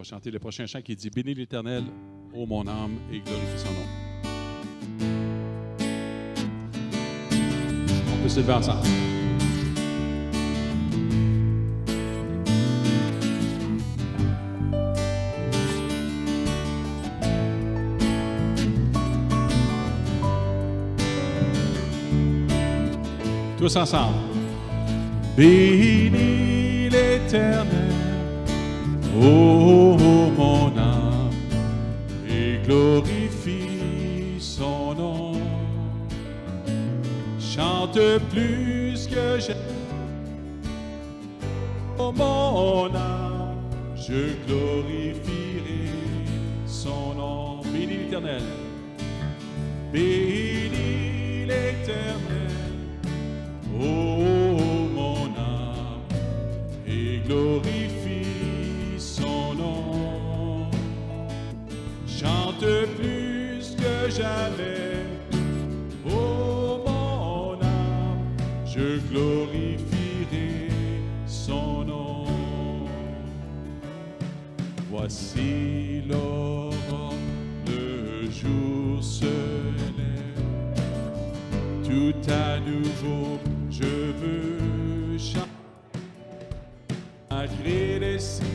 chanter le prochain chant qui dit « Bénis l'Éternel, ô mon âme, et glorifie son nom ». On peut se lever ensemble. Tous ensemble. Bénis l'Éternel, ô mon âme, et glorifie son nom. Chante plus que j'aime, ô mon âme, je glorifierai son nom. Bénis l'Éternel, bénis l'Éternel, ô mon âme, et glorifie son nom. Chante plus que jamais, ô mon âme, je glorifierai son nom. Voici l'aurore, le jour se lève, tout à nouveau je veux chanter, malgré les signes.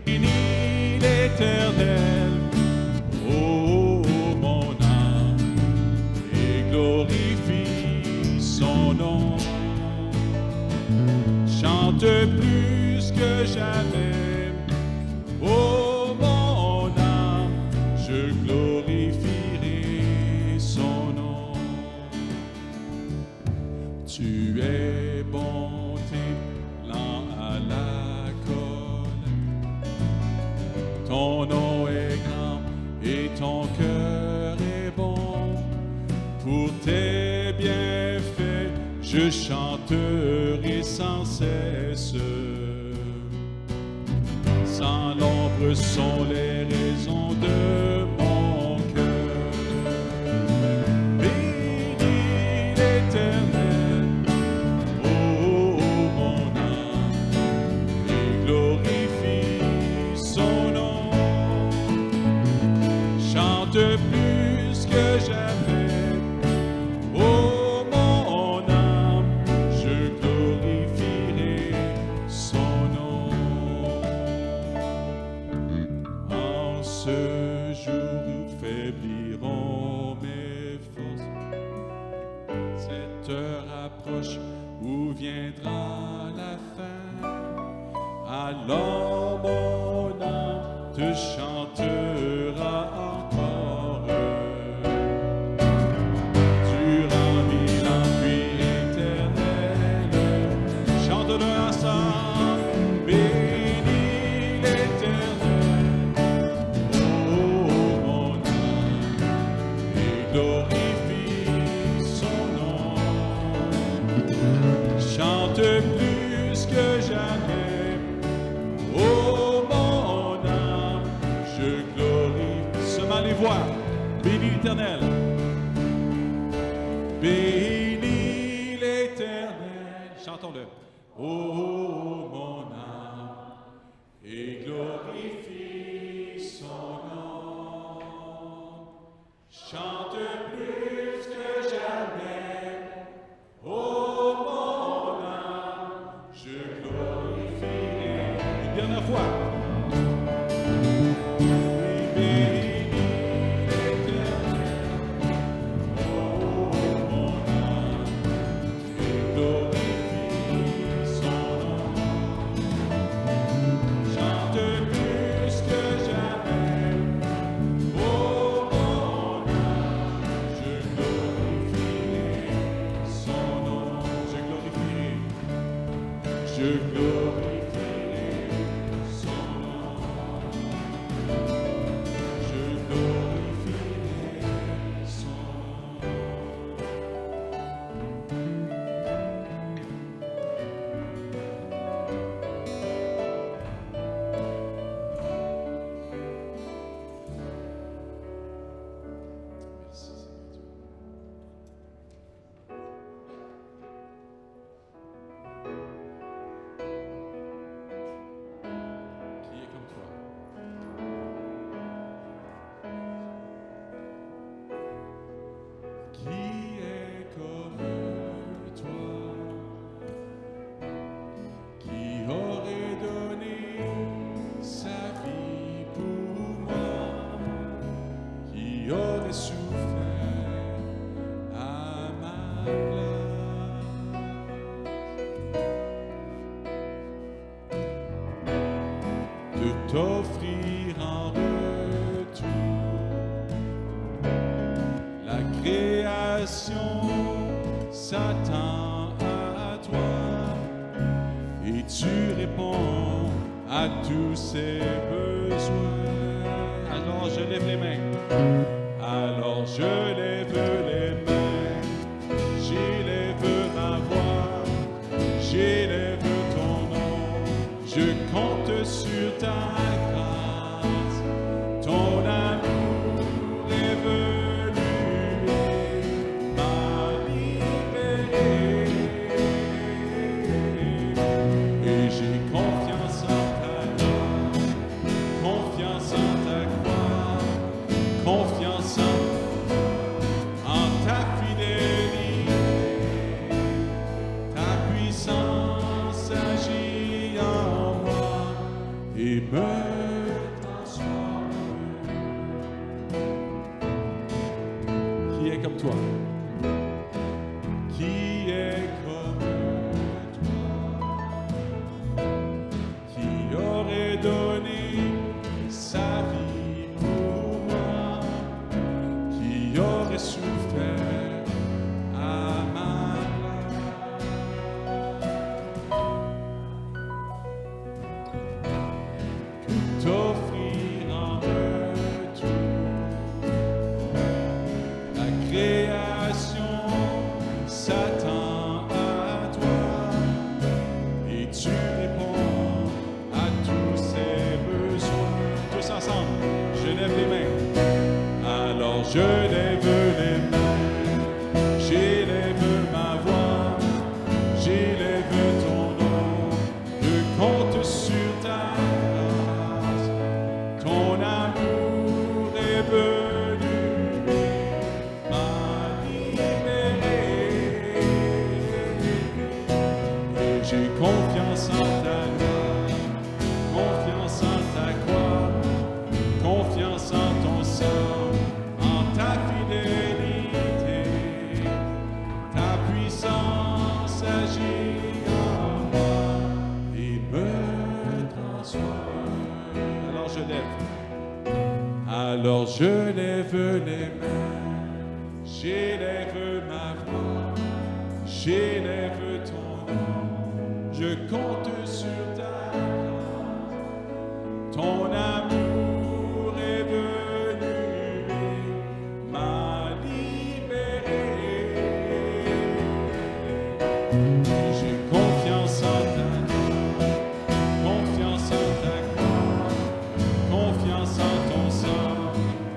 Bénis l'Éternel, ô mon âme, et glorifie son nom. Chante plus que jamais, ô mon âme, je glorifierai son nom. Tu es bonté, lent à la colère, ton nom est grand et ton cœur est bon. Pour tes bienfaits, je chanterai sans cesse. Sans l'ombre sont les raisons de mon cœur. Bénis l'Éternel, ô mon âme, et glorifie son nom. Chante plus que jamais, ô mon âme, je glorifierai son nom. En ce jour où faibliront mes forces, cette heure approche où viendra la fin. Alors mon âme te chantera encore. Durant mille ans puis éternel, chante-le ensemble. Bénis l'Éternel, ô mon âme, et glorifie son nom. Chante plus que jamais, ô mon âme, je glorifie. Seulement les voix. Bénis l'Éternel. Bénis l'Éternel. Chantons-le. Ô mon âme, et glorifie son nom. Chante plus que jamais, ô mon âme, je glorifierai. Une dernière fois. Je glorifierai son de t'offrir en retour. La création s'attend à toi et tu réponds à tous ses besoins. Alors je lève les mains. Alors je lève les mains. J'élève ma voix. J'élève ton nom. Je compte sur ta grâce. Ton amour est venu m'a libéré. Et j'ai confiance en ta loi, confiance en ta croix, confiance en ta fidélité. Ta puissance agit en moi et me transforme. Qui est comme toi? Qui est comme toi? Qui aurait donné sa vie pour moi? Qui aurait souffert à ma place? T'offrir en retour. La création s'attend à toi et tu réponds à tous ses besoins. Tous ensemble, je lève les mains. Alors je lève les mains, j'élève ma voix, j'élève ton nom, je compte sur ta grâce. Ton amour est venu m'a libéré. Et j'ai confiance en ta loi, confiance en ta croix, confiance en ton sang, en ta fidélité. Ta puissance agit en moi et me transforme. Alors je lève les mains, j'élève ma voix, j'élève ton nom, je compte sur ta grâce. Ton amour est venu et m'a libéré. J'ai confiance en ta loi, confiance en ta croix, confiance en ton sang,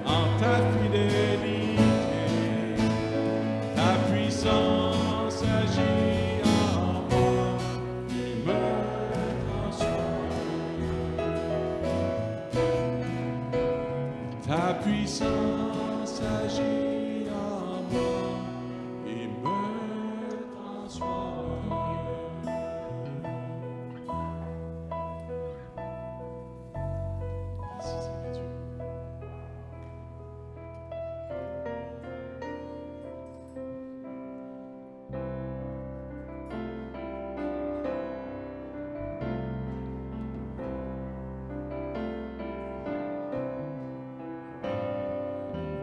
en ta fidélité. Ta puissance agit en moi et me transforme. Ta puissance agit en moi et me transforme. Merci Seigneur Dieu.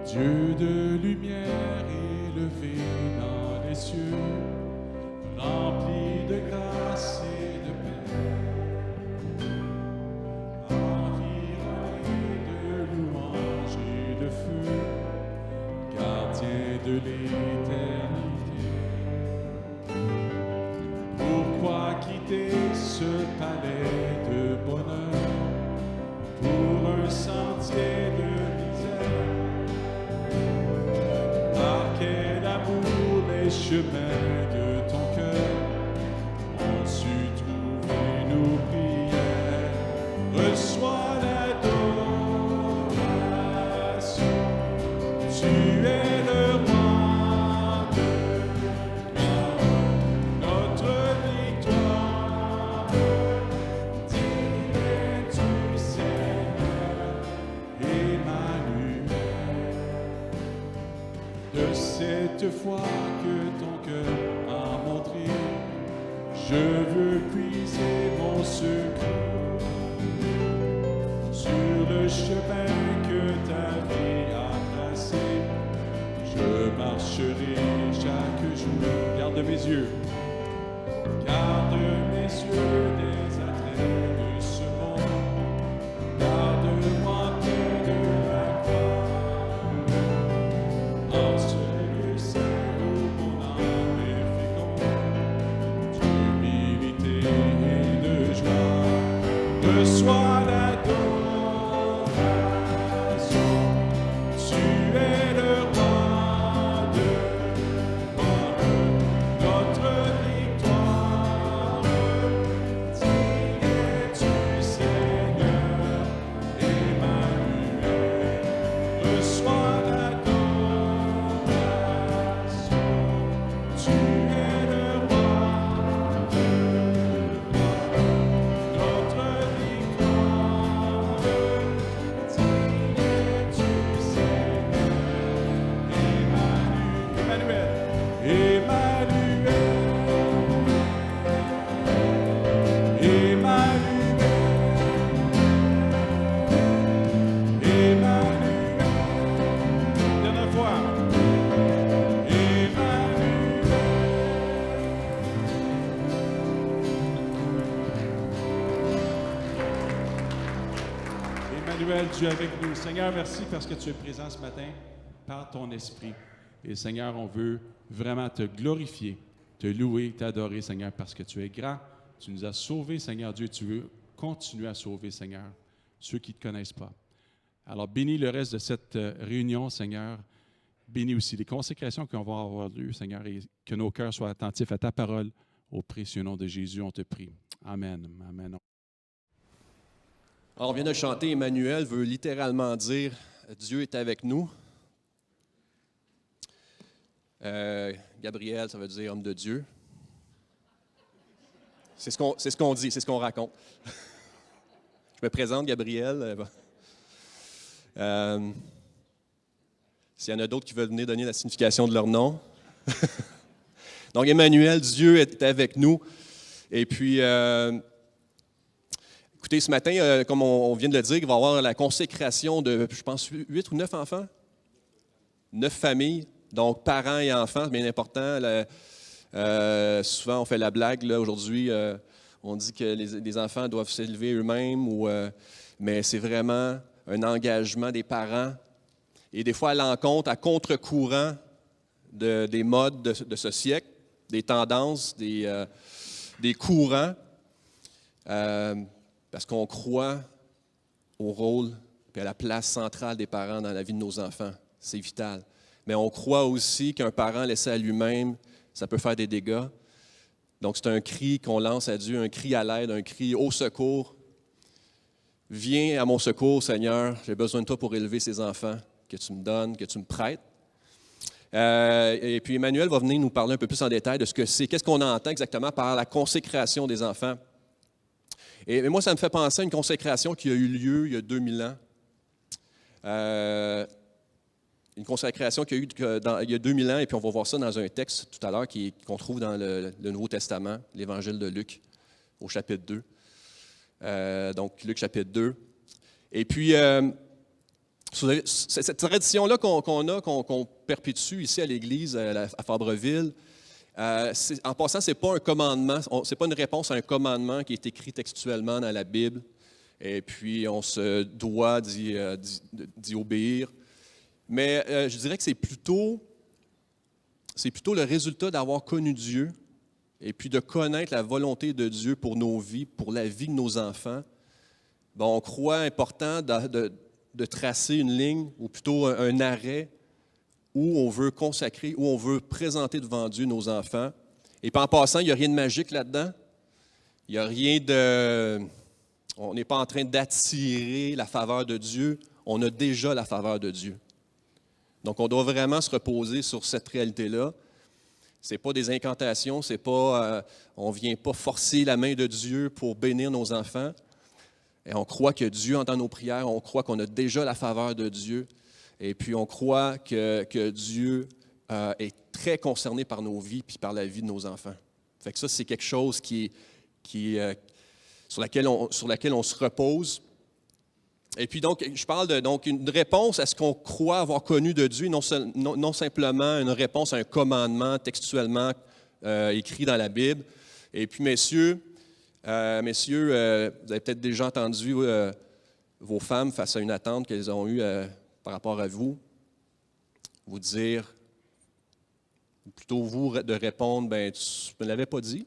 Dieu de lumière élevé dans les cieux, rempli de grâce et de paix, environné de louanges et de feu, gardien de l'éternité. Pourquoi quitter ce palais de bonheur pour un sentier de misère? Par quel amour les chemins de ton cœur ont su trouver nos prières? Reçois l'adoration, tu es le roi de gloire, notre victoire. Digne es-tu, Seigneur, Emmanuel. De cette foi que ton cœur a montré, je veux puiser mon secours reçois l'adoration. Tu es le roi de notre victoire. Digne es-tu, Seigneur, Emmanuel. Reçois l'adoration. Tu es le roi de notre victoire. Digne es-tu, Seigneur, Emmanuel. Emmanuel. Emmanuel. Emmanuel. Dernière fois. Emmanuel, Dieu avec nous. Seigneur, merci parce que tu es présent ce matin par ton esprit. Et Seigneur, on veut vraiment te glorifier, te louer, t'adorer, Seigneur, parce que tu es grand. Tu nous as sauvés, Seigneur Dieu. Tu veux continuer à sauver, Seigneur, ceux qui ne te connaissent pas. Alors, bénis le reste de cette réunion, Seigneur. Bénis aussi les consécrations qui vont avoir lieu, Seigneur, et que nos cœurs soient attentifs à ta parole. Au précieux nom de Jésus, on te prie. Amen. Amen. Alors, on vient de chanter, Emmanuel veut littéralement dire Dieu est avec nous. Gabriel, ça veut dire homme de Dieu. C'est ce qu'on dit, c'est ce qu'on raconte. Je me présente, Gabriel. S'il y en a d'autres qui veulent venir donner la signification de leur nom. Donc, Emmanuel, Dieu est avec nous. Et puis, écoutez, ce matin, comme on vient de le dire, il va y avoir la consécration de, je pense, 8 ou 9 enfants. 9 familles, donc parents et enfants, c'est bien important. Souvent, on fait la blague, là, aujourd'hui, on dit que les enfants doivent s'élever eux-mêmes, mais c'est vraiment un engagement des parents. Et des fois, à l'encontre, à contre-courant des modes de ce siècle, des tendances, des courants, parce qu'on croit au rôle et à la place centrale des parents dans la vie de nos enfants. C'est vital. Mais on croit aussi qu'un parent laissé à lui-même, ça peut faire des dégâts. Donc, c'est un cri qu'on lance à Dieu, un cri à l'aide, un cri au secours. Viens à mon secours, Seigneur, j'ai besoin de toi pour élever ces enfants que tu me donnes, que tu me prêtes. Et puis Emmanuel va venir nous parler un peu plus en détail de ce que c'est, qu'est-ce qu'on entend exactement par la consécration des enfants. Et moi, ça me fait penser à une consécration qui a eu lieu il y a 2000 ans. Une consécration qu'il y a eu il y a 2000 ans, et puis on va voir ça dans un texte tout à l'heure qu'on trouve dans le Nouveau Testament, l'Évangile de Luc, au chapitre 2. Donc, Luc chapitre 2. Et puis, cette tradition-là qu'on perpétue ici à l'Église, à Fabreville, en passant, ce n'est pas un commandement, ce n'est pas une réponse à un commandement qui est écrit textuellement dans la Bible, et puis on se doit d'y obéir. Mais je dirais que c'est plutôt le résultat d'avoir connu Dieu et puis de connaître la volonté de Dieu pour nos vies, pour la vie de nos enfants. Bon, on croit important de tracer une ligne, ou plutôt un arrêt, où on veut consacrer, où on veut présenter devant Dieu nos enfants. Et puis en passant, il n'y a rien de magique là-dedans. Il n'y a rien de... On n'est pas en train d'attirer la faveur de Dieu. On a déjà la faveur de Dieu. Donc, on doit vraiment se reposer sur cette réalité-là. Ce n'est pas des incantations, c'est pas, on ne vient pas forcer la main de Dieu pour bénir nos enfants. Et on croit que Dieu entend nos prières, on croit qu'on a déjà la faveur de Dieu. Et puis, on croit que Dieu est très concerné par nos vies puis par la vie de nos enfants. Fait que ça, c'est quelque chose sur laquelle on se repose. Et puis donc, je parle d'une réponse à ce qu'on croit avoir connu de Dieu, non simplement une réponse à un commandement textuellement écrit dans la Bible. Et puis, messieurs, vous avez peut-être déjà entendu vos femmes face à une attente qu'elles ont eue par rapport à vous, vous dire, ou plutôt vous de répondre, « ben tu ne me l'avais pas dit,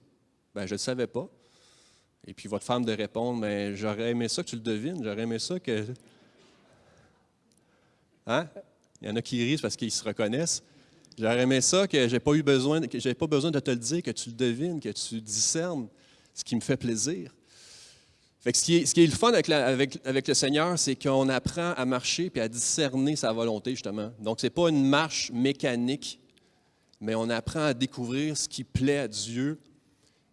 ben je ne le savais pas. » Et puis votre femme de répondre, mais j'aurais aimé ça que tu le devines, j'aurais aimé ça que... Hein? Il y en a qui rient parce qu'ils se reconnaissent. J'aurais aimé ça que je n'ai pas besoin de te le dire, que tu le devines, que tu discernes, ce qui me fait plaisir. Fait que ce qui est le fun avec le Seigneur, c'est qu'on apprend à marcher et à discerner sa volonté, justement. Donc, ce n'est pas une marche mécanique, mais on apprend à découvrir ce qui plaît à Dieu.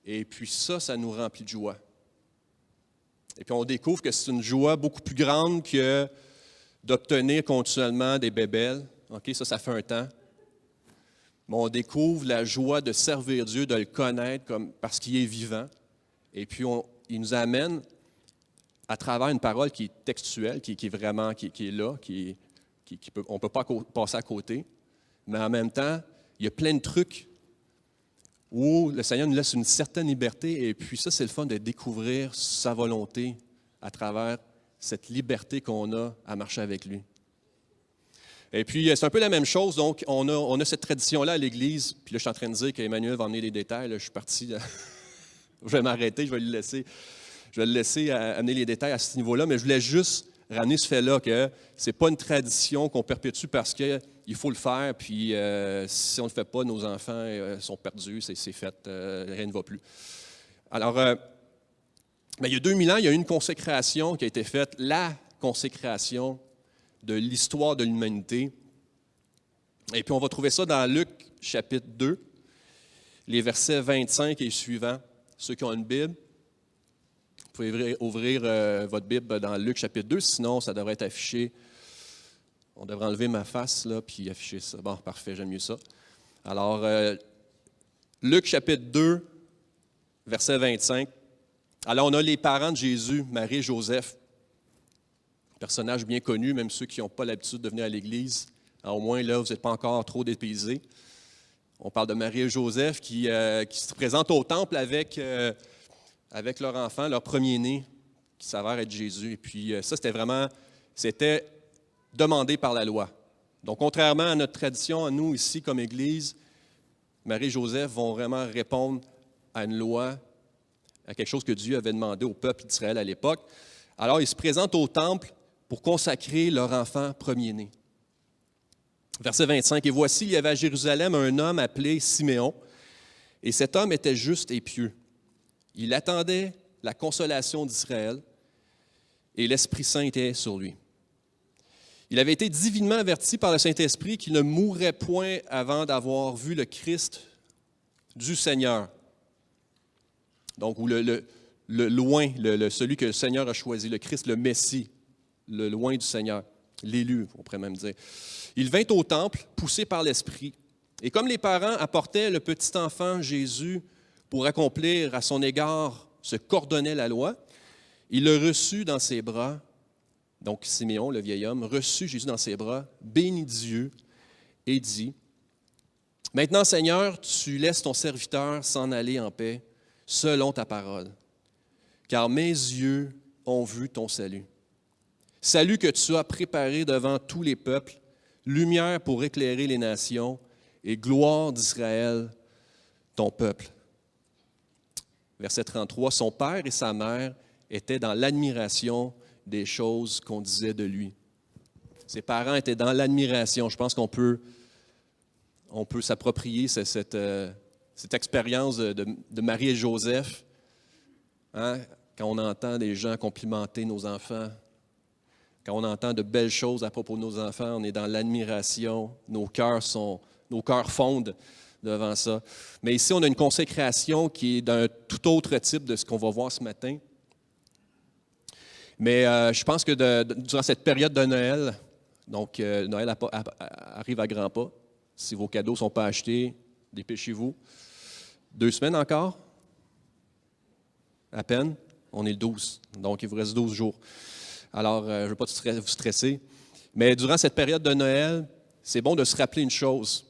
Et puis ça nous remplit de joie. Et puis on découvre que c'est une joie beaucoup plus grande que d'obtenir continuellement des bébelles. OK, ça fait un temps. Mais on découvre la joie de servir Dieu, de le connaître parce qu'il est vivant. Et puis il nous amène à travers une parole qui est textuelle, qui est vraiment qui est là, on ne peut pas passer à côté. Mais en même temps, il y a plein de trucs où le Seigneur nous laisse une certaine liberté, et puis ça, c'est le fun de découvrir sa volonté à travers cette liberté qu'on a à marcher avec lui. Et puis, c'est un peu la même chose, donc on a cette tradition-là à l'Église, puis là, je suis en train de dire qu'Emmanuel va amener des détails, là, je suis parti, je vais m'arrêter, je vais le laisser amener les détails à ce niveau-là, mais je voulais juste ramener ce fait-là que ce n'est pas une tradition qu'on perpétue parce qu'il faut le faire, puis si on ne le fait pas, nos enfants sont perdus, c'est fait, rien ne va plus. Alors, il y a 2000 ans, il y a eu une consécration qui a été faite, la consécration de l'histoire de l'humanité. Et puis, on va trouver ça dans Luc, chapitre 2, les versets 25 et suivants. Ceux qui ont une Bible, vous pouvez ouvrir votre Bible dans Luc, chapitre 2, sinon, ça devrait être affiché. On devrait enlever ma face, là, puis afficher ça. Bon, parfait, j'aime mieux ça. Alors, Luc, chapitre 2, verset 25. Alors, on a les parents de Jésus, Marie et Joseph. Personnage bien connu, même ceux qui n'ont pas l'habitude de venir à l'Église. Alors, au moins, là, vous n'êtes pas encore trop dépaysés. On parle de Marie et Joseph qui se présentent au temple avec leur enfant, leur premier-né, qui s'avère être Jésus. Et puis, ça, c'était demandé par la loi. Donc, contrairement à notre tradition, à nous ici comme Église, Marie et Joseph vont vraiment répondre à une loi, à quelque chose que Dieu avait demandé au peuple d'Israël à l'époque. Alors, ils se présentent au temple pour consacrer leur enfant premier-né. Verset 25, « Et voici, il y avait à Jérusalem un homme appelé Siméon, et cet homme était juste et pieux. Il attendait la consolation d'Israël, et l'Esprit Saint était sur lui. Il avait été divinement averti par le Saint-Esprit qu'il ne mourrait point avant d'avoir vu le Christ du Seigneur. » Donc, ou le loin, celui que le Seigneur a choisi, le Christ, le Messie, le loin du Seigneur, l'élu, on pourrait même dire. Il vint au temple, poussé par l'Esprit. Et comme les parents apportaient le petit enfant Jésus pour accomplir à son égard ce qu'ordonnait la loi, il le reçut dans ses bras. Donc Siméon, le vieil homme, reçut Jésus dans ses bras, bénit Dieu et dit, « Maintenant, Seigneur, tu laisses ton serviteur s'en aller en paix, selon ta parole, car mes yeux ont vu ton salut. Salut que tu as préparé devant tous les peuples, lumière pour éclairer les nations et gloire d'Israël, ton peuple. » Verset 33, « Son père et sa mère étaient dans l'admiration des choses qu'on disait de lui. » Ses parents étaient dans l'admiration. Je pense qu'on peut s'approprier cette expérience de Marie et Joseph. Hein? Quand on entend des gens complimenter nos enfants, quand on entend de belles choses à propos de nos enfants, on est dans l'admiration. Nos cœurs fondent devant ça. Mais ici, on a une consécration qui est d'un tout autre type de ce qu'on va voir ce matin. Mais je pense que durant cette période de Noël, donc Noël arrive à grands pas. Si vos cadeaux ne sont pas achetés, dépêchez-vous. 2 semaines encore? À peine? On est le 12, donc il vous reste 12 jours. Alors, je ne veux pas vous stresser, mais durant cette période de Noël, c'est bon de se rappeler une chose.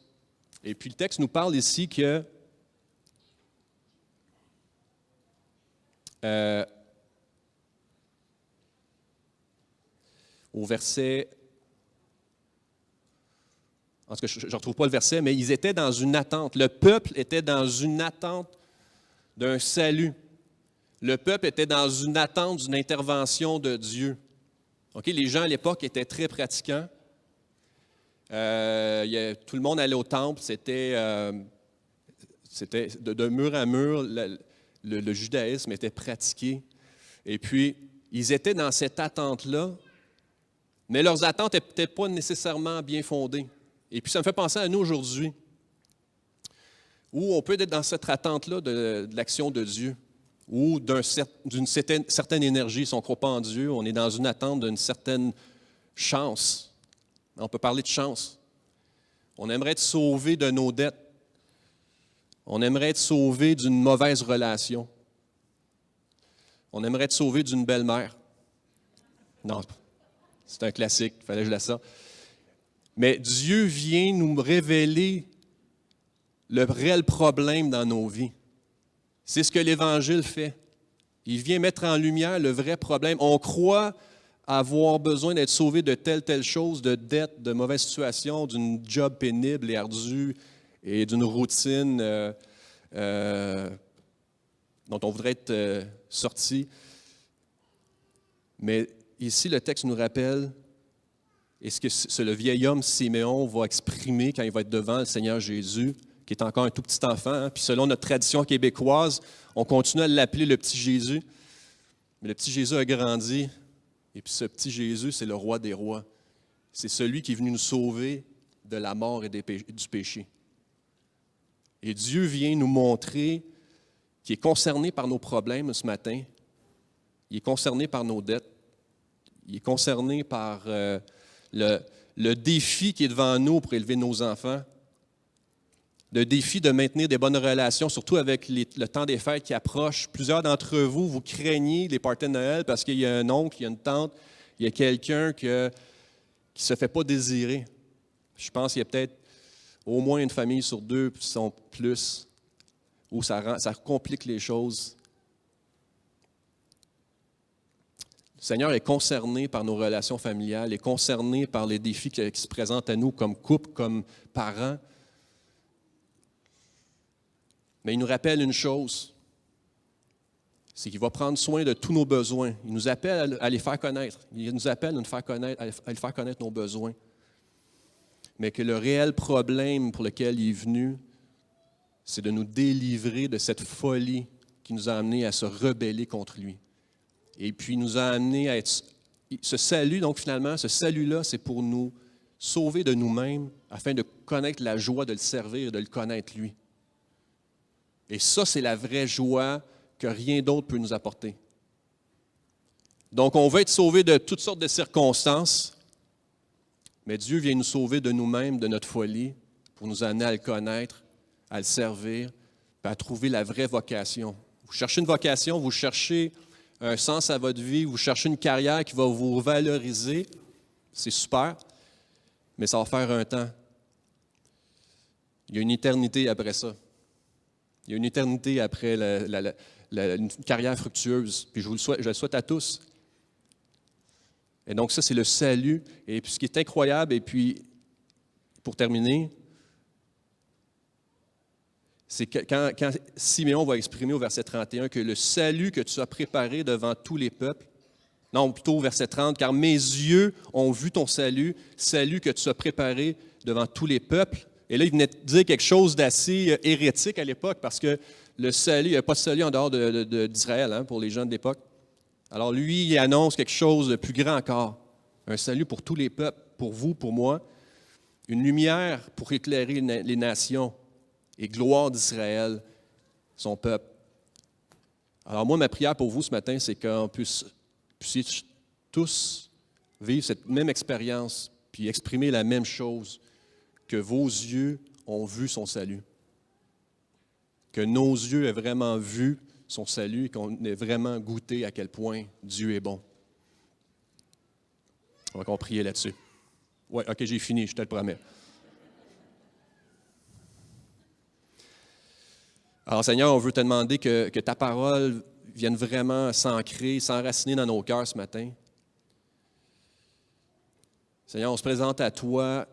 Et puis le texte nous parle ici que au verset, en tout cas, je ne retrouve pas le verset, mais ils étaient dans une attente. Le peuple était dans une attente d'un salut. Le peuple était dans une attente d'une intervention de Dieu. Okay? Les gens à l'époque étaient très pratiquants. Tout le monde allait au temple. C'était de mur à mur, le judaïsme était pratiqué. Et puis, ils étaient dans cette attente-là, mais leurs attentes n'étaient peut-être pas nécessairement bien fondées. Et puis, ça me fait penser à nous aujourd'hui, où on peut être dans cette attente-là de l'action de Dieu, ou d'une certaine énergie. Si on ne croit pas en Dieu, on est dans une attente d'une certaine chance. On peut parler de chance. On aimerait être sauvé de nos dettes. On aimerait être sauvé d'une mauvaise relation. On aimerait être sauvé d'une belle-mère. Non, c'est un classique, il fallait que je la sorte. Mais Dieu vient nous révéler le réel problème dans nos vies. C'est ce que l'Évangile fait. Il vient mettre en lumière le vrai problème. On croit avoir besoin d'être sauvé de telle chose, de dette, de mauvaise situation, d'une job pénible et ardue et d'une routine dont on voudrait être sorti. Mais ici, le texte nous rappelle, et ce que le vieil homme Siméon va exprimer quand il va être devant le Seigneur Jésus, qui est encore un tout petit enfant, hein, puis selon notre tradition québécoise, on continue à l'appeler le petit Jésus. Mais le petit Jésus a grandi, et puis ce petit Jésus, c'est le roi des rois. C'est celui qui est venu nous sauver de la mort et du péché. Et Dieu vient nous montrer qu'il est concerné par nos problèmes ce matin. Il est concerné par nos dettes. Il est concerné par le défi qui est devant nous pour élever nos enfants. Le défi de maintenir des bonnes relations, surtout avec le temps des fêtes qui approche. Plusieurs d'entre vous, vous craignez les parties de Noël parce qu'il y a un oncle, il y a une tante, il y a quelqu'un qui ne se fait pas désirer. Je pense qu'il y a peut-être au moins une famille sur deux, qui sont plus, où ça complique les choses. Le Seigneur est concerné par nos relations familiales, est concerné par les défis qui se présentent à nous comme couple, comme parents. Mais il nous rappelle une chose, c'est qu'il va prendre soin de tous nos besoins. Il nous appelle à les faire connaître. Il nous appelle à faire connaître nos besoins. Mais que le réel problème pour lequel il est venu, c'est de nous délivrer de cette folie qui nous a amenés à se rebeller contre lui. Et puis il nous a amenés à être... Ce salut, donc finalement, ce salut-là, c'est pour nous sauver de nous-mêmes afin de connaître la joie de le servir et de le connaître lui. Et ça, c'est la vraie joie que rien d'autre peut nous apporter. Donc, on veut être sauvé de toutes sortes de circonstances, mais Dieu vient nous sauver de nous-mêmes, de notre folie, pour nous amener à le connaître, à le servir, puis à trouver la vraie vocation. Vous cherchez une vocation, vous cherchez un sens à votre vie, vous cherchez une carrière qui va vous valoriser, c'est super, mais ça va faire un temps. Il y a une éternité après ça. Il y a une éternité après une carrière fructueuse, puis je le souhaite à tous. Et donc ça, c'est le salut. Et puis ce qui est incroyable, et puis pour terminer, c'est que quand Siméon va exprimer au verset 31 que le salut que tu as préparé devant tous les peuples, non, plutôt au verset 30, car mes yeux ont vu ton salut que tu as préparé devant tous les peuples. Et là, il venait de dire quelque chose d'assez hérétique à l'époque, parce que le salut, il n'y a pas de salut en dehors d'Israël, hein, pour les gens de l'époque. Alors lui, il annonce quelque chose de plus grand encore, un salut pour tous les peuples, pour vous, pour moi, une lumière pour éclairer les nations et gloire d'Israël, son peuple. Alors moi, ma prière pour vous ce matin, c'est qu'on puisse tous vivre cette même expérience, puis exprimer la même chose, que vos yeux ont vu son salut. Que nos yeux aient vraiment vu son salut et qu'on ait vraiment goûté à quel point Dieu est bon. On va prier là-dessus. Oui, OK, j'ai fini, je te le promets. Alors, Seigneur, on veut te demander que ta parole vienne vraiment s'ancrer, s'enraciner dans nos cœurs ce matin. Seigneur, on se présente à toi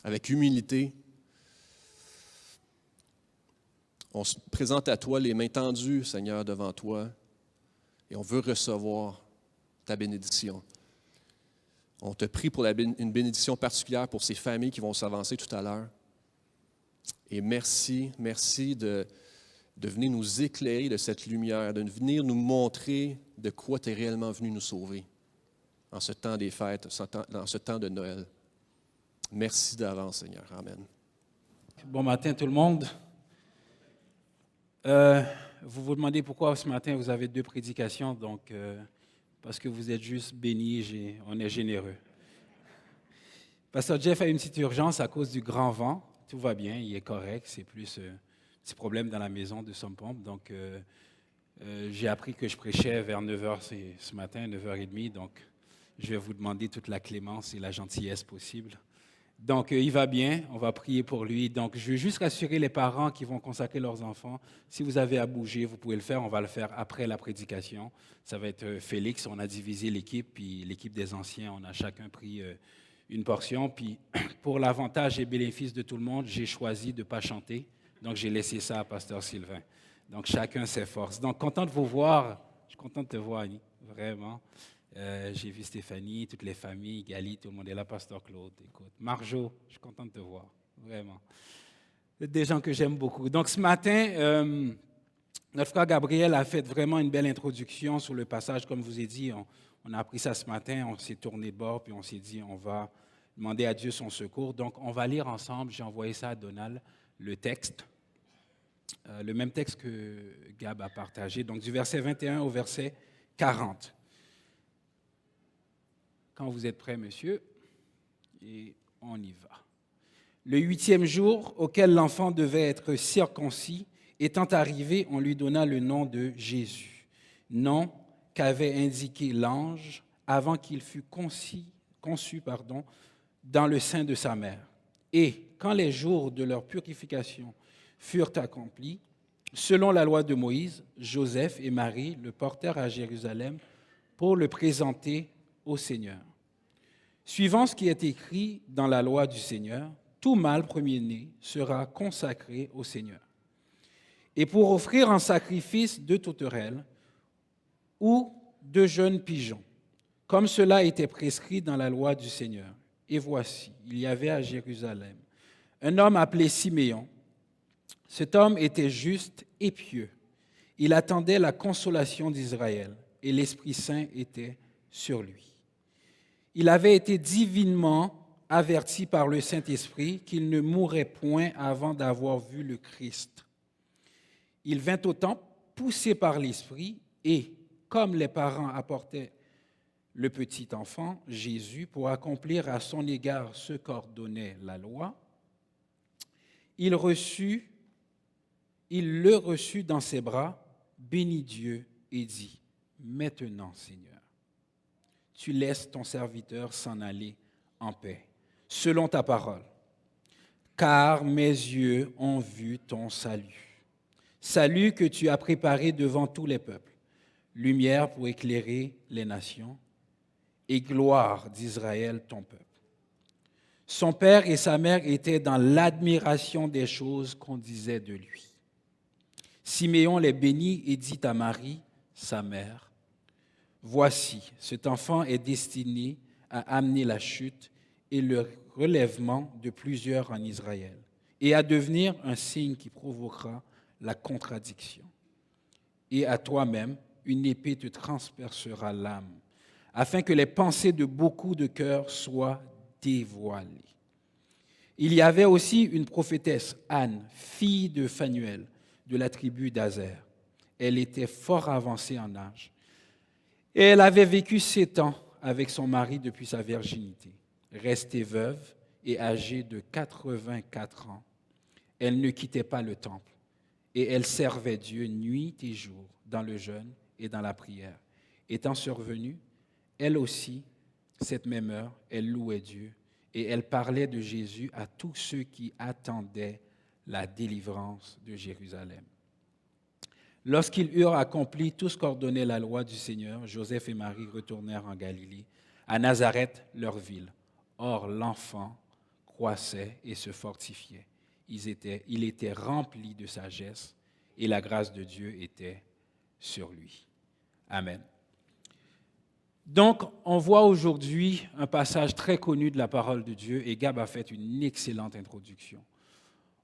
avec humilité. On se présente à toi les mains tendues, Seigneur, devant toi, et on veut recevoir ta bénédiction. On te prie pour une bénédiction particulière pour ces familles qui vont s'avancer tout à l'heure. Et merci de venir nous éclairer de cette lumière, de venir nous montrer de quoi tu es réellement venu nous sauver en ce temps des fêtes, dans ce temps de Noël. Merci d'avance, Seigneur. Amen. Bon matin tout le monde. Vous vous demandez pourquoi ce matin vous avez 2 prédications, donc parce que vous êtes juste bénis, on est généreux. Pasteur Jeff a une petite urgence à cause du grand vent. Tout va bien, il est correct, c'est plus un petit problème dans la maison de Sompompe. Donc j'ai appris que je prêchais vers 9h ce matin, 9h30, donc je vais vous demander toute la clémence et la gentillesse possible. Donc, il va bien, on va prier pour lui. Donc, je veux juste rassurer les parents qui vont consacrer leurs enfants. Si vous avez à bouger, vous pouvez le faire. On va le faire après la prédication. Ça va être Félix. On a divisé l'équipe, puis l'équipe des anciens, on a chacun pris une portion. Puis, pour l'avantage et bénéfice de tout le monde, j'ai choisi de ne pas chanter. Donc, j'ai laissé ça à Pasteur Sylvain. Donc, chacun ses forces. Donc, content de vous voir. Je suis content de te voir, Annie, vraiment. J'ai vu Stéphanie, toutes les familles, Gali, tout le monde est là, Pasteur Claude, écoute. Marjo, je suis content de te voir, vraiment. Des gens que j'aime beaucoup. Donc ce matin, notre frère Gabriel a fait vraiment une belle introduction sur le passage, comme je vous ai dit, on a appris ça ce matin, on s'est tourné de bord, puis on s'est dit, on va demander à Dieu son secours. Donc on va lire ensemble, j'ai envoyé ça à Donald, le texte, le même texte que Gab a partagé, donc du verset 21 au verset 40. Quand vous êtes prêts, monsieur, et on y va. Le 8e jour auquel l'enfant devait être circoncis, étant arrivé, on lui donna le nom de Jésus, nom qu'avait indiqué l'ange avant qu'il fût conçu dans le sein de sa mère. Et quand les jours de leur purification furent accomplis, selon la loi de Moïse, Joseph et Marie le portèrent à Jérusalem pour le présenter au Seigneur. Suivant ce qui est écrit dans la loi du Seigneur, tout mâle premier-né sera consacré au Seigneur. Et pour offrir en sacrifice 2 tourterelles ou 2 jeunes pigeons, comme cela était prescrit dans la loi du Seigneur. Et voici, il y avait à Jérusalem un homme appelé Siméon. Cet homme était juste et pieux. Il attendait la consolation d'Israël, et l'Esprit Saint était sur lui. Il avait été divinement averti par le Saint-Esprit qu'il ne mourrait point avant d'avoir vu le Christ. Il vint au temple, poussé par l'Esprit, et, comme les parents apportaient le petit enfant, Jésus, pour accomplir à son égard ce qu'ordonnait la loi, il le reçut dans ses bras, bénit Dieu et dit, « Maintenant, Seigneur, tu laisses ton serviteur s'en aller en paix, selon ta parole. Car mes yeux ont vu ton salut. Salut que tu as préparé devant tous les peuples, lumière pour éclairer les nations et gloire d'Israël, ton peuple. » Son père et sa mère étaient dans l'admiration des choses qu'on disait de lui. Siméon les bénit et dit à Marie, sa mère, « Voici, cet enfant est destiné à amener la chute et le relèvement de plusieurs en Israël, et à devenir un signe qui provoquera la contradiction. Et à toi-même, une épée te transpercera l'âme, afin que les pensées de beaucoup de cœurs soient dévoilées. » Il y avait aussi une prophétesse, Anne, fille de Phanuel, de la tribu d'Aser. Elle était fort avancée en âge. Et elle avait vécu 7 ans avec son mari depuis sa virginité. Restée veuve et âgée de 84 ans, elle ne quittait pas le temple. Et elle servait Dieu nuit et jour dans le jeûne et dans la prière. Étant survenue, elle aussi, cette même heure, elle louait Dieu et elle parlait de Jésus à tous ceux qui attendaient la délivrance de Jérusalem. Lorsqu'ils eurent accompli tout ce qu'ordonnait la loi du Seigneur, Joseph et Marie retournèrent en Galilée, à Nazareth, leur ville. Or, l'enfant croissait et se fortifiait. Il était rempli de sagesse et la grâce de Dieu était sur lui. Amen. Donc, on voit aujourd'hui un passage très connu de la parole de Dieu et Gab a fait une excellente introduction.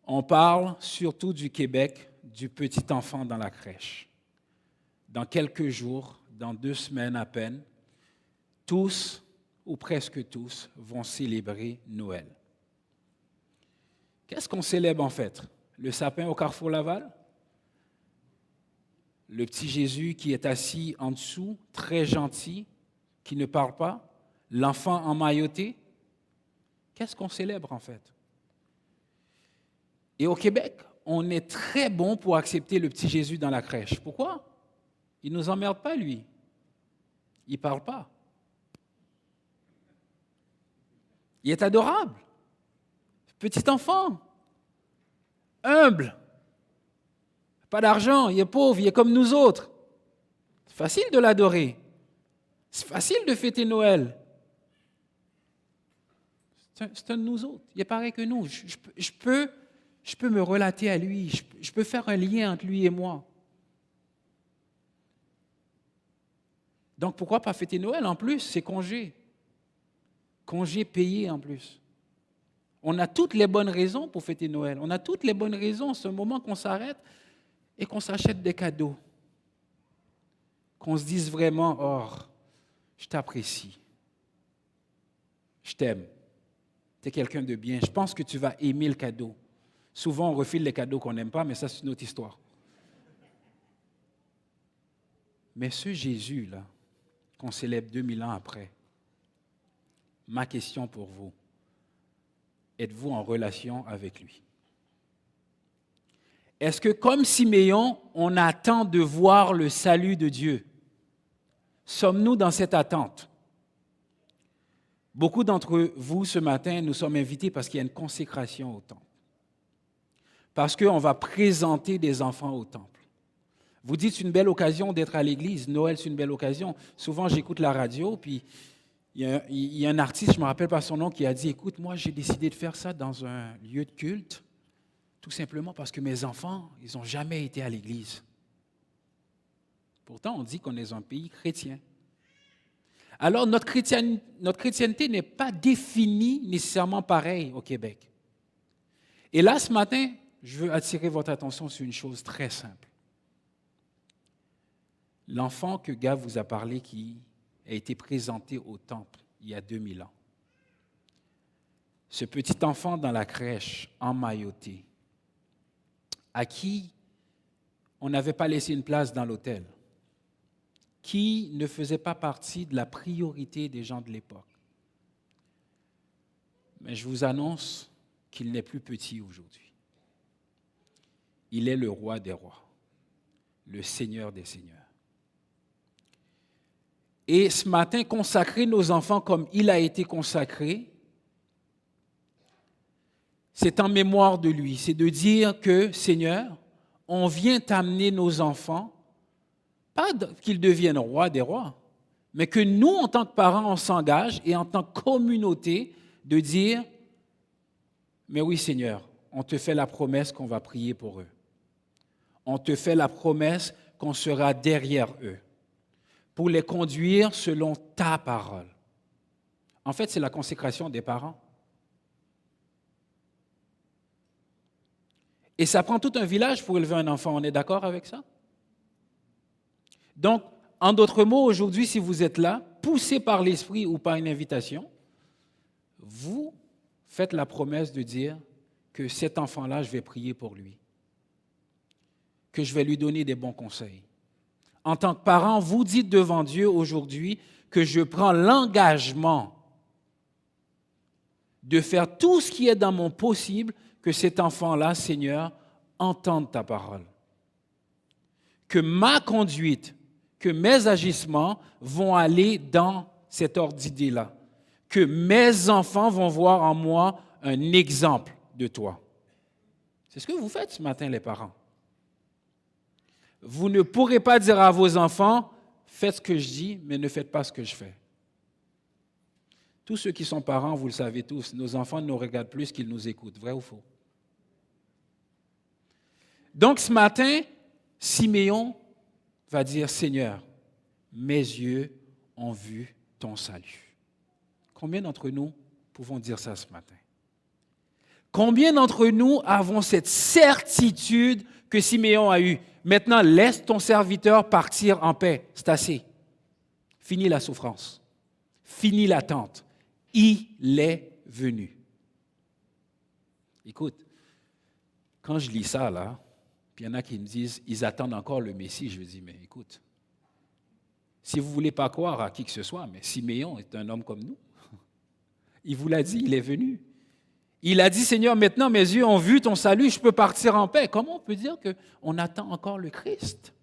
On parle surtout du Québec, du petit enfant dans la crèche. Dans quelques jours, dans 2 semaines à peine, tous, ou presque tous, vont célébrer Noël. Qu'est-ce qu'on célèbre en fait? Le sapin au Carrefour Laval? Le petit Jésus qui est assis en dessous, très gentil, qui ne parle pas? L'enfant emmailloté? Qu'est-ce qu'on célèbre en fait? Et au Québec, on est très bon pour accepter le petit Jésus dans la crèche. Pourquoi? Il ne nous emmerde pas, lui. Il ne parle pas. Il est adorable. Petit enfant. Humble. Pas d'argent, il est pauvre, il est comme nous autres. C'est facile de l'adorer. C'est facile de fêter Noël. C'est un de nous autres. Il est pareil que nous. Je peux me relater à lui. Je peux faire un lien entre lui et moi. Donc, pourquoi pas fêter Noël en plus? C'est congé. Congé payé en plus. On a toutes les bonnes raisons pour fêter Noël. On a toutes les bonnes raisons. C'est un moment qu'on s'arrête et qu'on s'achète des cadeaux. Qu'on se dise vraiment, oh, je t'apprécie. Je t'aime. Tu es quelqu'un de bien. Je pense que tu vas aimer le cadeau. Souvent, on refile les cadeaux qu'on n'aime pas, mais ça, c'est une autre histoire. Mais ce Jésus-là, qu'on célèbre 2000 ans après, ma question pour vous, êtes-vous en relation avec lui? Est-ce que, comme Siméon, on attend de voir le salut de Dieu? Sommes-nous dans cette attente? Beaucoup d'entre vous, ce matin, nous sommes invités parce qu'il y a une consécration au temple. Parce qu'on va présenter des enfants au temple. Vous dites, c'est une belle occasion d'être à l'église. Noël, c'est une belle occasion. Souvent, j'écoute la radio, puis il y a un artiste, je ne me rappelle pas son nom, qui a dit, écoute, moi, j'ai décidé de faire ça dans un lieu de culte, tout simplement parce que mes enfants, ils n'ont jamais été à l'église. Pourtant, on dit qu'on est un pays chrétien. Alors, notre chrétienté n'est pas définie nécessairement pareil au Québec. Et là, ce matin, je veux attirer votre attention sur une chose très simple. L'enfant que Gab vous a parlé qui a été présenté au temple il y a 2000 ans. Ce petit enfant dans la crèche, emmailloté, à qui on n'avait pas laissé une place dans l'hôtel, qui ne faisait pas partie de la priorité des gens de l'époque. Mais je vous annonce qu'il n'est plus petit aujourd'hui. Il est le roi des rois, le Seigneur des seigneurs. Et ce matin, consacrer nos enfants comme il a été consacré, c'est en mémoire de lui. C'est de dire que, Seigneur, on vient t'amener nos enfants, pas qu'ils deviennent rois des rois, mais que nous, en tant que parents, on s'engage et en tant que communauté, de dire, mais oui, Seigneur, on te fait la promesse qu'on va prier pour eux. On te fait la promesse qu'on sera derrière eux, pour les conduire selon ta parole. En fait, c'est la consécration des parents. Et ça prend tout un village pour élever un enfant. On est d'accord avec ça? Donc, en d'autres mots, aujourd'hui, si vous êtes là, poussé par l'Esprit ou par une invitation, vous faites la promesse de dire que cet enfant-là, je vais prier pour lui, que je vais lui donner des bons conseils. En tant que parent, vous dites devant Dieu aujourd'hui que je prends l'engagement de faire tout ce qui est dans mon possible que cet enfant-là, Seigneur, entende ta parole. Que ma conduite, que mes agissements vont aller dans cet ordre d'idée-là. Que mes enfants vont voir en moi un exemple de toi. C'est ce que vous faites ce matin, les parents. Vous ne pourrez pas dire à vos enfants, faites ce que je dis, mais ne faites pas ce que je fais. Tous ceux qui sont parents, vous le savez tous, nos enfants nous regardent plus qu'ils nous écoutent, vrai ou faux? Donc ce matin, Siméon va dire, Seigneur, mes yeux ont vu ton salut. Combien d'entre nous pouvons dire ça ce matin? Combien d'entre nous avons cette certitude que Siméon a eue? Maintenant, laisse ton serviteur partir en paix. C'est assez. Fini la souffrance. Fini l'attente. Il est venu. Écoute, quand je lis ça, là, puis il y en a qui me disent, ils attendent encore le Messie. Je me dis, mais écoute, si vous ne voulez pas croire à qui que ce soit, mais Siméon est un homme comme nous. Il vous l'a dit, il est venu. Il a dit, Seigneur, maintenant mes yeux ont vu ton salut, je peux partir en paix. Comment on peut dire qu'on attend encore le Christ?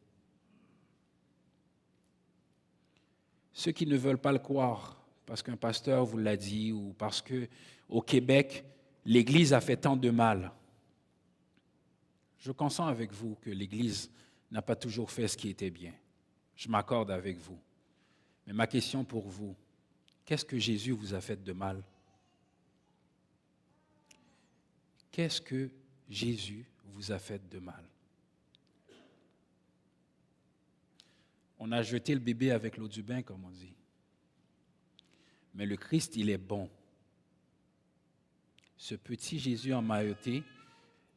Ceux qui ne veulent pas le croire, parce qu'un pasteur vous l'a dit, ou parce qu'au Québec, l'Église a fait tant de mal. Je consens avec vous que l'Église n'a pas toujours fait ce qui était bien. Je m'accorde avec vous. Mais ma question pour vous, qu'est-ce que Jésus vous a fait de mal? Qu'est-ce que Jésus vous a fait de mal? On a jeté le bébé avec l'eau du bain, comme on dit. Mais le Christ, il est bon. Ce petit Jésus emmailloté,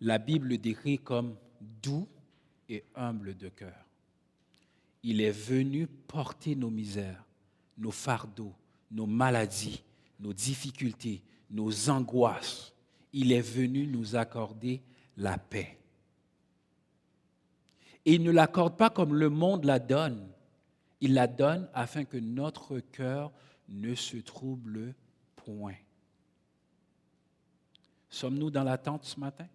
la Bible le décrit comme doux et humble de cœur. Il est venu porter nos misères, nos fardeaux, nos maladies, nos difficultés, nos angoisses. Il est venu nous accorder la paix. Et il ne l'accorde pas comme le monde la donne. Il la donne afin que notre cœur ne se trouble point. Sommes-nous dans l'attente ce matin?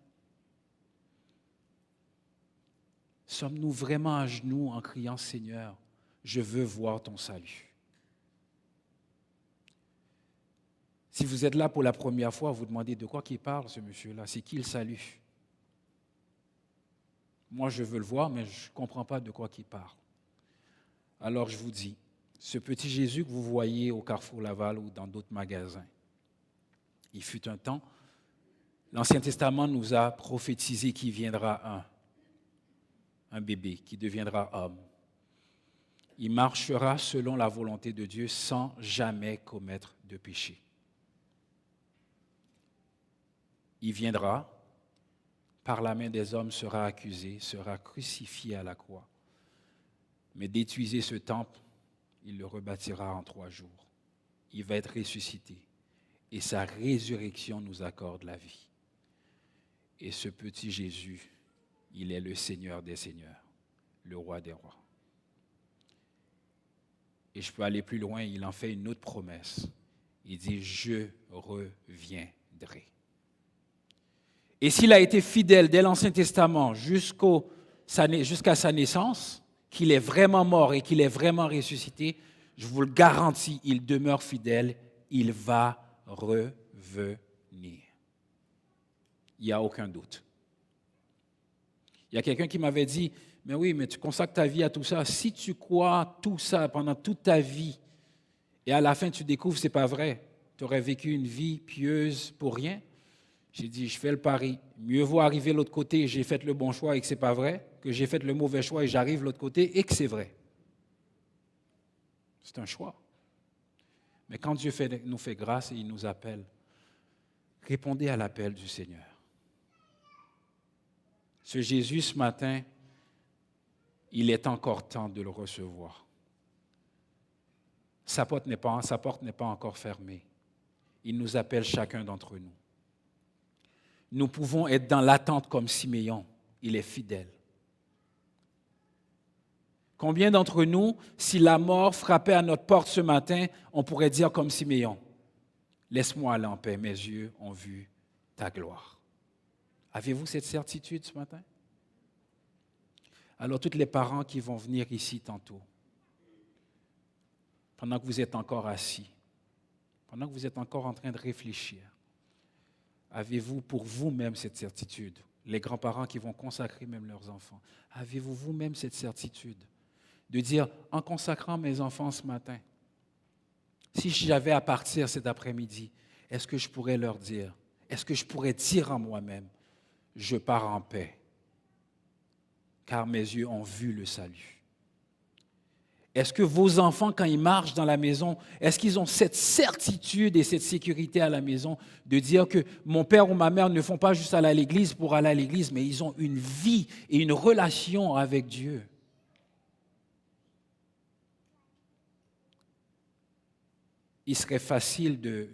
Sommes-nous vraiment à genoux en criant, Seigneur, je veux voir ton salut? Si vous êtes là pour la première fois, vous demandez de quoi il parle, ce monsieur-là. C'est qui le salut? Moi, je veux le voir, mais je ne comprends pas de quoi il parle. Alors, je vous dis, ce petit Jésus que vous voyez au Carrefour Laval ou dans d'autres magasins, il fut un temps, l'Ancien Testament nous a prophétisé qu'il viendra un bébé qui deviendra homme. Il marchera selon la volonté de Dieu sans jamais commettre de péché. Il viendra, par la main des hommes sera accusé, sera crucifié à la croix. Mais détruisez ce temple, il le rebâtira en 3 jours. Il va être ressuscité. Et sa résurrection nous accorde la vie. Et ce petit Jésus, il est le Seigneur des Seigneurs, le Roi des Rois. Et je peux aller plus loin, il en fait une autre promesse. Il dit, je reviendrai. Et s'il a été fidèle dès l'Ancien Testament jusqu'à sa naissance, qu'il est vraiment mort et qu'il est vraiment ressuscité, je vous le garantis, il demeure fidèle, il va revenir. Il n'y a aucun doute. Il y a quelqu'un qui m'avait dit, mais oui, mais tu consacres ta vie à tout ça. Si tu crois tout ça pendant toute ta vie et à la fin tu découvres que ce n'est pas vrai, tu aurais vécu une vie pieuse pour rien. J'ai dit, je fais le pari. Mieux vaut arriver de l'autre côté et j'ai fait le bon choix et que ce n'est pas vrai, que j'ai fait le mauvais choix et j'arrive de l'autre côté et que c'est vrai. C'est un choix. Mais quand Dieu nous fait grâce et il nous appelle, répondez à l'appel du Seigneur. Ce Jésus, ce matin, il est encore temps de le recevoir. Sa porte n'est pas encore fermée. Il nous appelle chacun d'entre nous. Nous pouvons être dans l'attente comme Siméon. Il est fidèle. Combien d'entre nous, si la mort frappait à notre porte ce matin, on pourrait dire comme Siméon, « Laisse-moi aller en paix, mes yeux ont vu ta gloire. » Avez-vous cette certitude ce matin? Alors, tous les parents qui vont venir ici tantôt, pendant que vous êtes encore assis, pendant que vous êtes encore en train de réfléchir, avez-vous pour vous-même cette certitude? Les grands-parents qui vont consacrer même leurs enfants, avez-vous vous-même cette certitude de dire, en consacrant mes enfants ce matin, si j'avais à partir cet après-midi, est-ce que je pourrais leur dire, est-ce que je pourrais dire en moi-même, je pars en paix. car mes yeux ont vu le salut. Est-ce que vos enfants, quand ils marchent dans la maison, est-ce qu'ils ont cette certitude et cette sécurité à la maison de dire que mon père ou ma mère ne font pas juste aller à l'église pour aller à l'église, mais ils ont une vie et une relation avec Dieu? Il serait facile de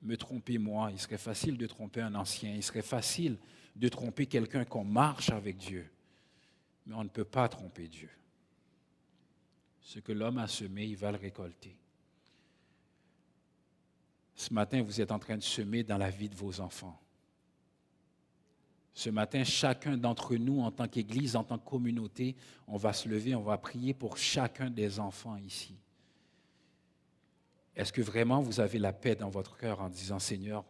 me tromper moi, il serait facile de tromper un ancien, il serait facile de tromper quelqu'un qu'on marche avec Dieu. Mais on ne peut pas tromper Dieu. Ce que l'homme a semé, il va le récolter. Ce matin, vous êtes en train de semer dans la vie de vos enfants. Ce matin, chacun d'entre nous, en tant qu'Église, en tant que communauté, on va se lever, on va prier pour chacun des enfants ici. Est-ce que vraiment vous avez la paix dans votre cœur en disant, Seigneur,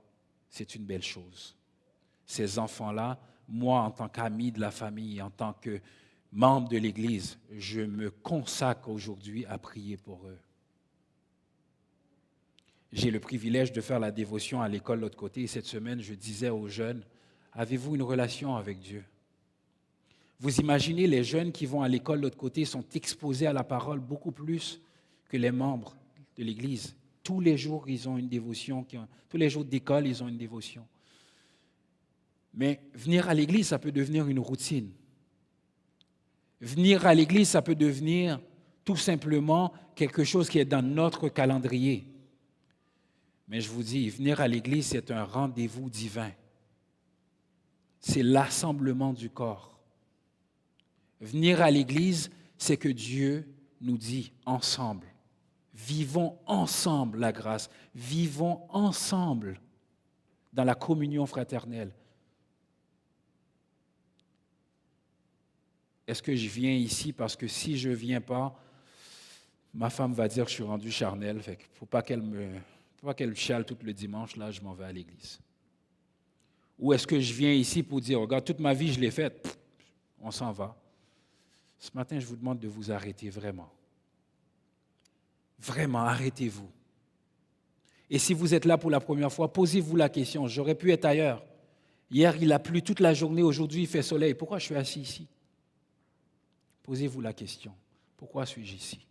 c'est une belle chose. Ces enfants-là, moi, en tant qu'ami de la famille, en tant que membre de l'Église, je me consacre aujourd'hui à prier pour eux. J'ai le privilège de faire la dévotion à l'école de l'autre côté. Et cette semaine, je disais aux jeunes, avez-vous une relation avec Dieu? Vous imaginez, les jeunes qui vont à l'école de l'autre côté sont exposés à la parole beaucoup plus que les membres de l'Église. Tous les jours, ils ont une dévotion. Tous les jours d'école, ils ont une dévotion. Mais venir à l'Église, ça peut devenir une routine. Venir à l'Église, ça peut devenir tout simplement quelque chose qui est dans notre calendrier. Mais je vous dis, venir à l'Église, c'est un rendez-vous divin. C'est l'assemblement du corps. Venir à l'Église, c'est que Dieu nous dit ensemble, vivons ensemble la grâce, vivons ensemble dans la communion fraternelle. Est-ce que je viens ici parce que si je ne viens pas, ma femme va dire que je suis rendu charnel, fait qu'il ne faut pas qu'elle chiale tout le dimanche, là, je m'en vais à l'église. Ou est-ce que je viens ici pour dire, regarde, toute ma vie, je l'ai faite, on s'en va. Ce matin, je vous demande de vous arrêter vraiment. Vraiment, arrêtez-vous. Et si vous êtes là pour la première fois, posez-vous la question, j'aurais pu être ailleurs. Hier, il a plu toute la journée, aujourd'hui, il fait soleil. Pourquoi je suis assis ici? Posez-vous la question, pourquoi suis-je ici?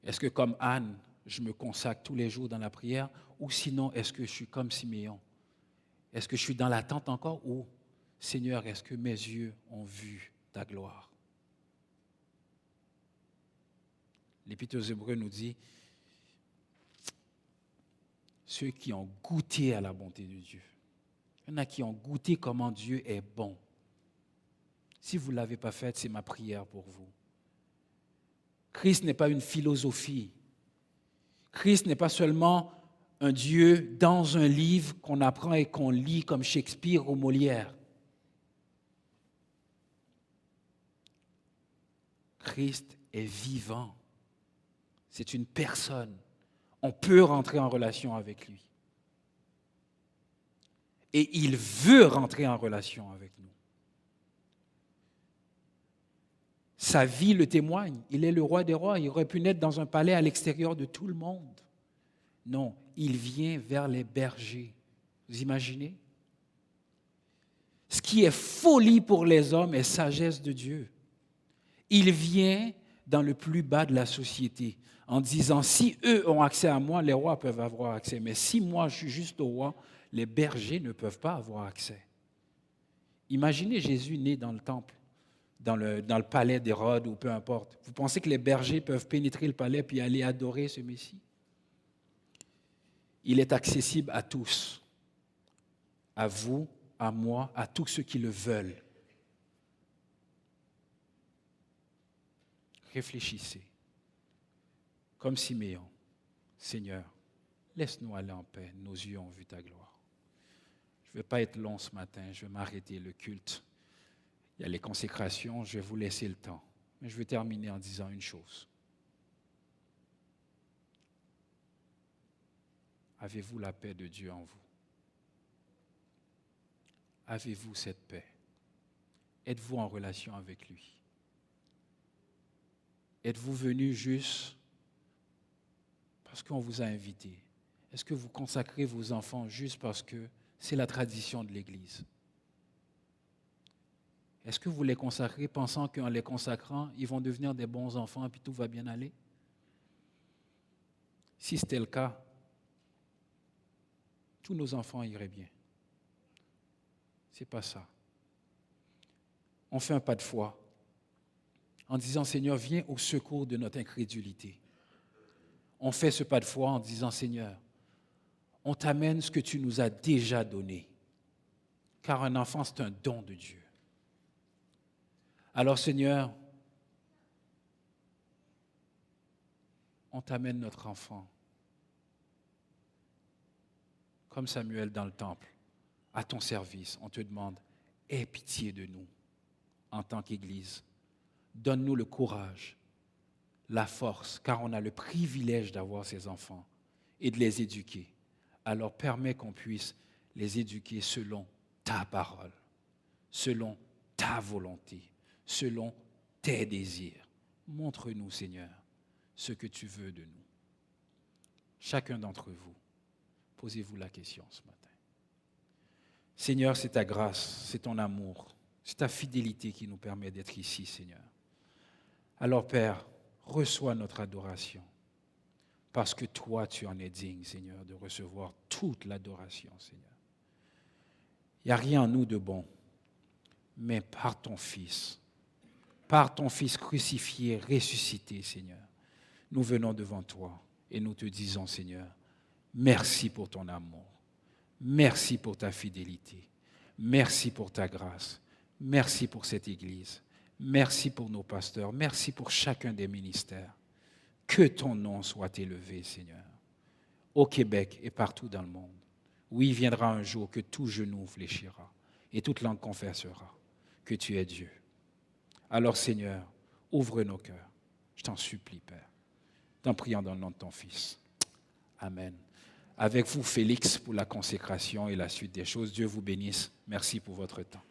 Est-ce que comme Anne, je me consacre tous les jours dans la prière, ou sinon, est-ce que je suis comme Siméon? Est-ce que je suis dans l'attente encore, ou Seigneur, est-ce que mes yeux ont vu ta gloire? L'Épître aux Hébreux nous dit, ceux qui ont goûté à la bonté de Dieu. Il y en a qui ont goûté comment Dieu est bon. Si vous ne l'avez pas fait, c'est ma prière pour vous. Christ n'est pas une philosophie. Christ n'est pas seulement un Dieu dans un livre qu'on apprend et qu'on lit comme Shakespeare ou Molière. Christ est vivant. C'est une personne. On peut rentrer en relation avec lui. Et il veut rentrer en relation avec nous. Sa vie le témoigne. Il est le roi des rois. Il aurait pu naître dans un palais à l'extérieur de tout le monde. Non, il vient vers les bergers. Vous imaginez? Ce qui est folie pour les hommes est sagesse de Dieu. Il vient dans le plus bas de la société en disant, si eux ont accès à moi, les rois peuvent avoir accès. Mais si moi, je suis juste au roi, les bergers ne peuvent pas avoir accès. Imaginez Jésus né dans le temple. Dans le palais d'Hérode ou peu importe. Vous pensez que les bergers peuvent pénétrer le palais puis aller adorer ce Messie? Il est accessible à tous, à vous, à moi, à tous ceux qui le veulent. Réfléchissez, comme Siméon, Seigneur, laisse-nous aller en paix, nos yeux ont vu ta gloire. Je ne vais pas être long ce matin, je vais m'arrêter le culte. Il y a les consécrations, je vais vous laisser le temps. Mais je vais terminer en disant une chose. Avez-vous la paix de Dieu en vous? Avez-vous cette paix? Êtes-vous en relation avec lui? Êtes-vous venu juste parce qu'on vous a invité? Est-ce que vous consacrez vos enfants juste parce que c'est la tradition de l'Église? Est-ce que vous les consacrez pensant qu'en les consacrant, ils vont devenir des bons enfants et puis tout va bien aller? Si c'était le cas, tous nos enfants iraient bien. Ce n'est pas ça. On fait un pas de foi en disant, Seigneur, viens au secours de notre incrédulité. On fait ce pas de foi en disant, Seigneur, on t'amène ce que tu nous as déjà donné. Car un enfant, c'est un don de Dieu. Alors, Seigneur, on t'amène notre enfant, comme Samuel dans le temple, à ton service. On te demande, aie pitié de nous en tant qu'Église. Donne-nous le courage, la force, car on a le privilège d'avoir ces enfants et de les éduquer. Alors permets qu'on puisse les éduquer selon ta parole, selon ta volonté, selon tes désirs. Montre-nous, Seigneur, ce que tu veux de nous. Chacun d'entre vous, posez-vous la question ce matin. Seigneur, c'est ta grâce, c'est ton amour, c'est ta fidélité qui nous permet d'être ici, Seigneur. Alors, Père, reçois notre adoration, parce que toi, tu en es digne, Seigneur, de recevoir toute l'adoration, Seigneur. Il n'y a rien en nous de bon, mais par ton Fils crucifié, ressuscité, Seigneur, nous venons devant toi et nous te disons, Seigneur, merci pour ton amour, merci pour ta fidélité, merci pour ta grâce, merci pour cette Église, merci pour nos pasteurs, merci pour chacun des ministères. Que ton nom soit élevé, Seigneur, au Québec et partout dans le monde. Oui, viendra un jour que tout genou fléchira et toute langue confessera que tu es Dieu. Alors, Seigneur, ouvre nos cœurs. Je t'en supplie, Père. T'en priant dans le nom de ton Fils. Amen. Avec vous, Félix, pour la consécration et la suite des choses. Dieu vous bénisse. Merci pour votre temps.